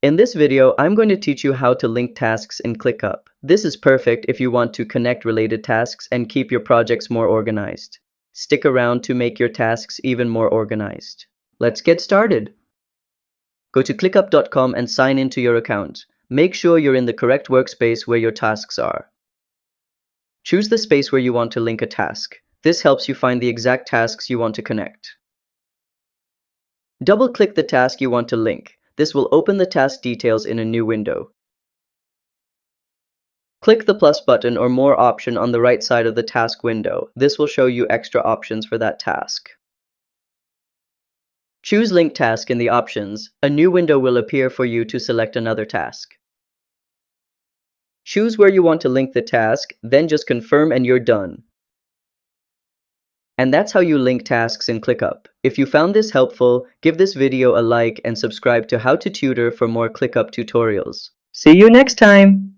In this video, I'm going to teach you how to link tasks in Clickup. This is perfect if you want to connect related tasks and keep your projects more organized. Stick around to make your tasks even more organized. Let's get started. Go to clickup.com and sign into your account. Make sure you're in the correct workspace where your tasks are. Choose the space where you want to link a task. This helps you find the exact tasks you want to connect. Double-click the task you want to link. This will open the task details in a new window. Click the plus button or more option on the right side of the task window. This will show you extra options for that task. Choose Link Task in the options. A new window will appear for you to select another task. Choose where you want to link the task, then just confirm and you're done. And that's how you link tasks in Clickup. If you found this helpful, give this video a like and subscribe to How to Tutor for more Clickup tutorials. See you next time!